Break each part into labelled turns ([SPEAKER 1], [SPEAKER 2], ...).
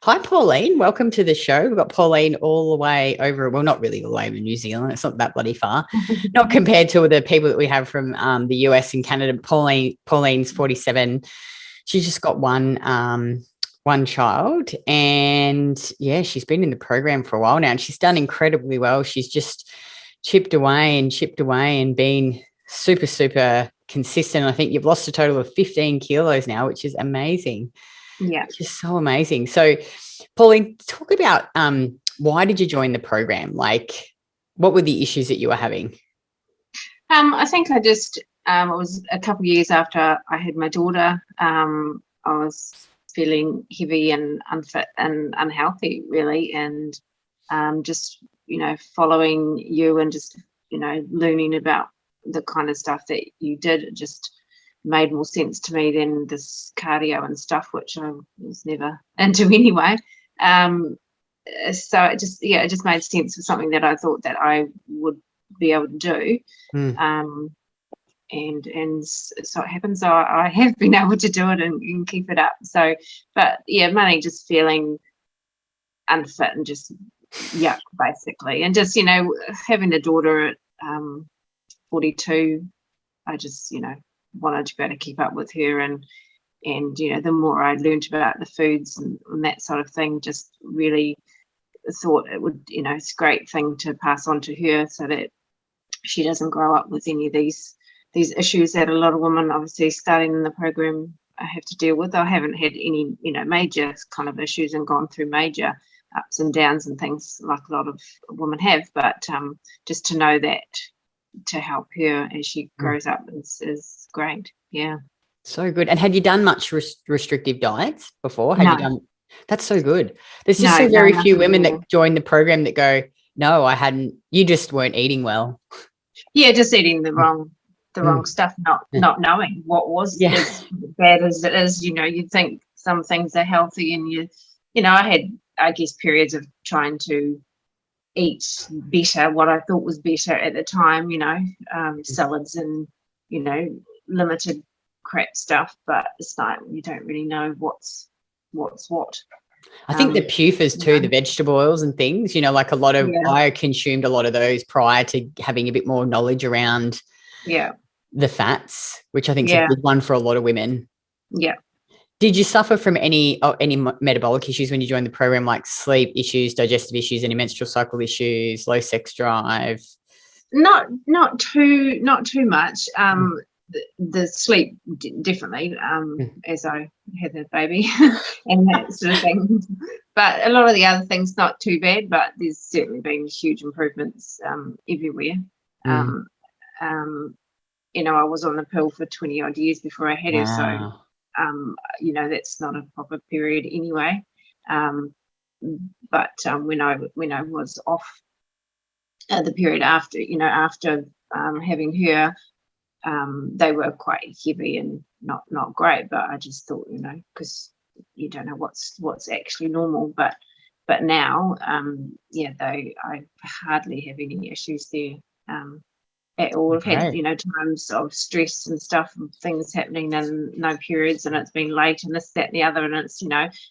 [SPEAKER 1] Hi, Pauline. Welcome to the show. We've got Pauline all the way over, well, not really all the way over New Zealand. It's not that bloody far, not compared to the people that we have from the US and Canada. Pauline's 47. She's just got one child, and yeah, she's been in the program for a while now, and she's done incredibly well. She's just chipped away and been super, super consistent. I think you've lost a total of 15 kilos now, which is amazing.
[SPEAKER 2] Yeah.
[SPEAKER 1] Just so amazing. So, Pauline, talk about why did you join the program? Like, what were the issues that you were having?
[SPEAKER 2] I think I just, it was a couple of years after I had my daughter. I was feeling heavy and unfit and unhealthy, really. And just, following you and just, learning about the kind of stuff that you did, it just made more sense to me than this cardio and stuff, which I was never into anyway. So it just made sense for something that I thought that I would be able to do. And so it happens I have been able to do it and keep it up. So, but yeah, mainly just feeling unfit and just yuck, basically. And just, having a daughter at 42, I just, wanted to be able to keep up with her, and the more I learned about the foods and that sort of thing, just really thought it would, it's a great thing to pass on to her so that she doesn't grow up with any of these issues that a lot of women obviously starting in the program have to deal with. I haven't had any, major kind of issues and gone through major ups and downs and things like a lot of women have, but just to know that to help her as she grows up is great. Yeah.
[SPEAKER 1] So good. And had you done much restrictive diets before?
[SPEAKER 2] No.
[SPEAKER 1] You done? That's so good. There's just so very few women that join the program that go, no, I hadn't. You just weren't eating well.
[SPEAKER 2] Yeah, just eating the wrong stuff, not knowing what was as bad as it is. You'd think some things are healthy, and I had, I guess, periods of trying to eat better, what I thought was better at the time, salads and, limited crap stuff, but it's like you don't really know what's what.
[SPEAKER 1] I think the PUFAs too, the vegetable oils and things, like a lot of, I consumed a lot of those prior to having a bit more knowledge around the fats, which I think is a big one for a lot of women.
[SPEAKER 2] Yeah.
[SPEAKER 1] Did you suffer from any metabolic issues when you joined the program, like sleep issues, digestive issues, any menstrual cycle issues, low sex drive?
[SPEAKER 2] Not too much. The sleep definitely, as I had a baby and that sort of thing. But a lot of the other things not too bad. But there's certainly been huge improvements everywhere. I was on the pill for 20 odd years before I had her, so. That's not a proper period anyway. But when I was off the period after, after having her, they were quite heavy and not great. But I just thought, because you don't know what's actually normal. But now, I hardly have any issues there. At all. I've had, times of stress and stuff and things happening and no periods, and it's been late and this, that, and the other, and it's,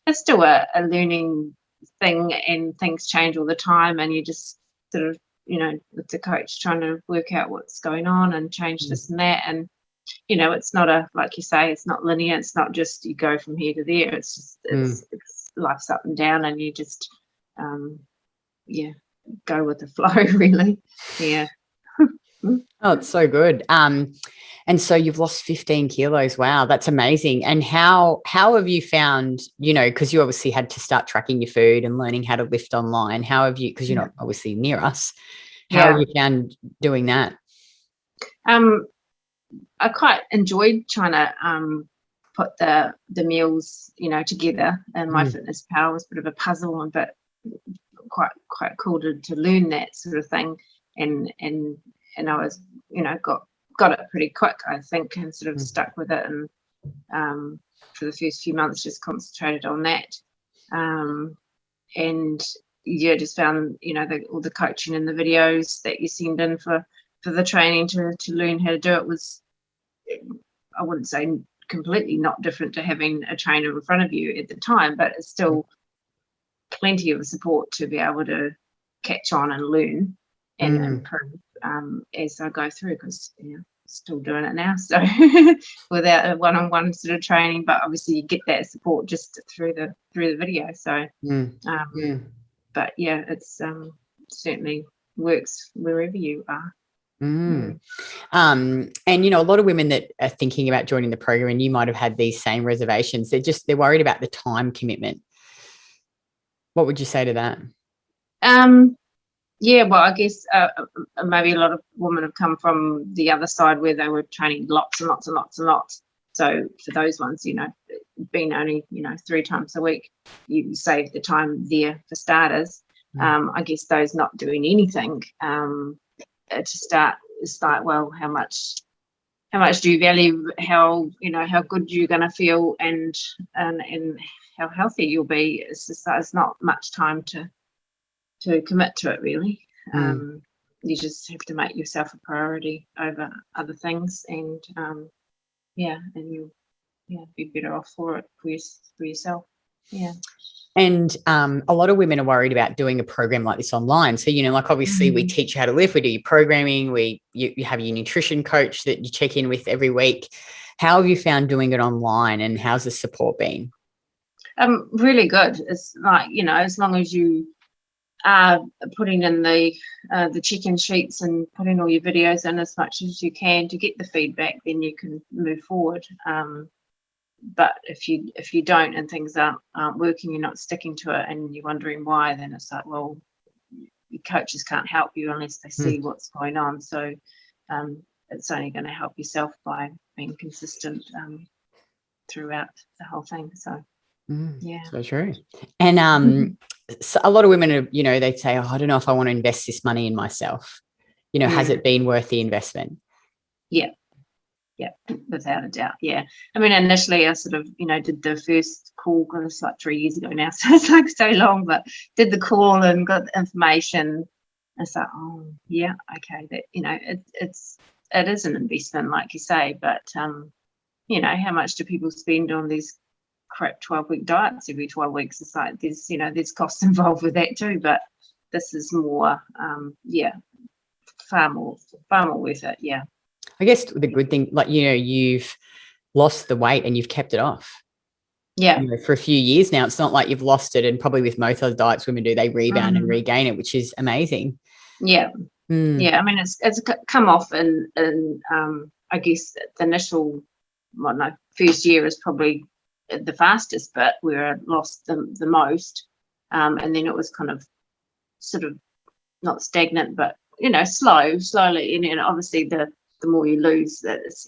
[SPEAKER 2] it's still a learning thing, and things change all the time, and you just sort of, with the coach trying to work out what's going on and change this and that, and it's not like you say, it's not linear. It's not just you go from here to there. It's just it's life's up and down, and you just go with the flow, really. Yeah.
[SPEAKER 1] Oh, it's so good. And so you've lost 15 kilos. Wow, that's amazing. And how have you found, because you obviously had to start tracking your food and learning how to lift online. How have you, because you're not obviously near us, how have you found doing that?
[SPEAKER 2] I quite enjoyed trying to put the meals, together, and my Fitness Pal was a bit of a puzzle, but quite cool to learn that sort of thing, and I was, got it pretty quick, I think, and sort of stuck with it, and for the first few months just concentrated on that, and just found, all the coaching and the videos that you send in for the training to learn how to do it was, I wouldn't say completely not different to having a trainer in front of you at the time, but it's still plenty of support to be able to catch on and learn and improve as I go through, because still doing it now, so without a one-on-one sort of training, but obviously you get that support just through the video. So but yeah, it's certainly works wherever you are.
[SPEAKER 1] And a lot of women that are thinking about joining the program, and you might have had these same reservations, they're worried about the time commitment. What would you say to that?
[SPEAKER 2] Yeah, well, I guess maybe a lot of women have come from the other side where they were training lots and lots and lots and lots. So for those ones, being only 3 times a week, you save the time there for starters. I guess those not doing anything to start, it's like, well, how much do you value how good you're going to feel and how healthy you'll be? It's just it's not much time to commit to it, really. You just have to make yourself a priority over other things, and and you'll be better off for yourself.
[SPEAKER 1] And a lot of women are worried about doing a program like this online. So, like obviously we teach you how to lift, we do your programming, you have your nutrition coach that you check in with every week. How have you found doing it online, and how's the support been?
[SPEAKER 2] Really good. It's like, as long as you are putting in the check-in sheets and putting all your videos in as much as you can to get the feedback, then you can move forward. But if you don't and things aren't working, you're not sticking to it, and you're wondering why, then it's like, well, your coaches can't help you unless they see what's going on. So it's only going to help yourself by being consistent throughout the whole thing. So
[SPEAKER 1] so true. And so a lot of women are, they say, oh, I don't know if I want to invest this money in myself. Has it been worth the investment?
[SPEAKER 2] Yeah, without a doubt. Yeah, I mean, initially I sort of did the first call, because it's like 3 years ago now, so it's like so long, but did the call and got the information. It's like, oh yeah, okay, that it is an investment, like you say, but how much do people spend on these crap 12-week diets every 12 weeks? It's like there's costs involved with that too, but this is more far more worth it.
[SPEAKER 1] I guess the good thing, like, you've lost the weight and you've kept it off. For a few years now. It's not like you've lost it, and probably with most other diets women do, they rebound and regain it, which is amazing.
[SPEAKER 2] I mean, it's come off, and I guess the initial first year is probably the fastest, but where I lost the most, and then it was kind of sort of not stagnant, but slowly, and obviously the more you lose, that it's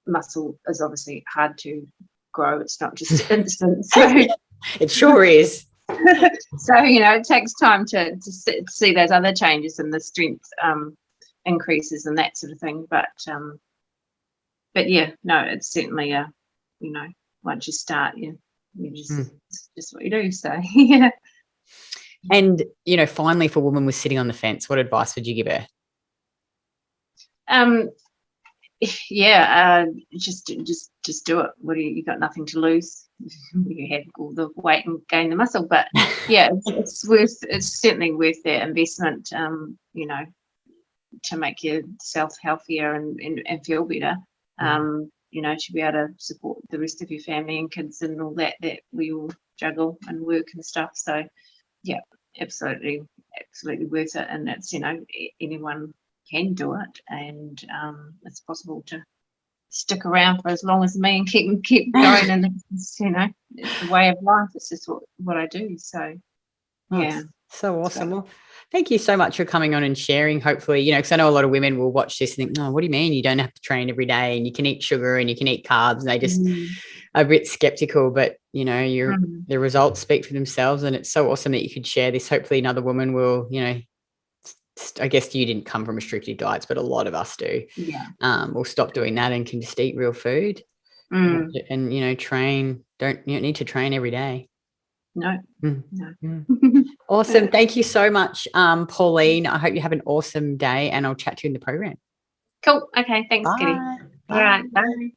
[SPEAKER 2] muscle is obviously hard to grow. It's not just instant. So
[SPEAKER 1] it sure is.
[SPEAKER 2] So it takes time to see those other changes and the strength increases and that sort of thing. But yeah, no, it's certainly once you start, you just it's just what you do. So
[SPEAKER 1] And finally, if a woman was sitting on the fence, what advice would you give her?
[SPEAKER 2] Just do it. You got nothing to lose. You have all the weight and gain the muscle, but it's certainly worth that investment, to make yourself healthier and feel better, to be able to support the rest of your family and kids and all that we all juggle and work and stuff. So absolutely worth it. And it's anyone can do it, and it's possible to stick around for as long as me and keep going. And it's, it's the way of life. It's just what I do. So
[SPEAKER 1] so awesome. Well, thank you so much for coming on and sharing. Hopefully, because I know a lot of women will watch this and think, oh, what do you mean you don't have to train every day and you can eat sugar and you can eat carbs? And they just are a bit skeptical, but the results speak for themselves, and it's so awesome that you could share this. Hopefully another woman will, I guess you didn't come from restricted diets, but a lot of us do. We'll stop doing that and can just eat real food and train. You don't need to train every day.
[SPEAKER 2] No.
[SPEAKER 1] Awesome. Thank you so much, Pauline. I hope you have an awesome day, and I'll chat to you in the program.
[SPEAKER 2] Cool. Okay. Thanks, Kitty.
[SPEAKER 1] Bye.
[SPEAKER 2] All right. Bye.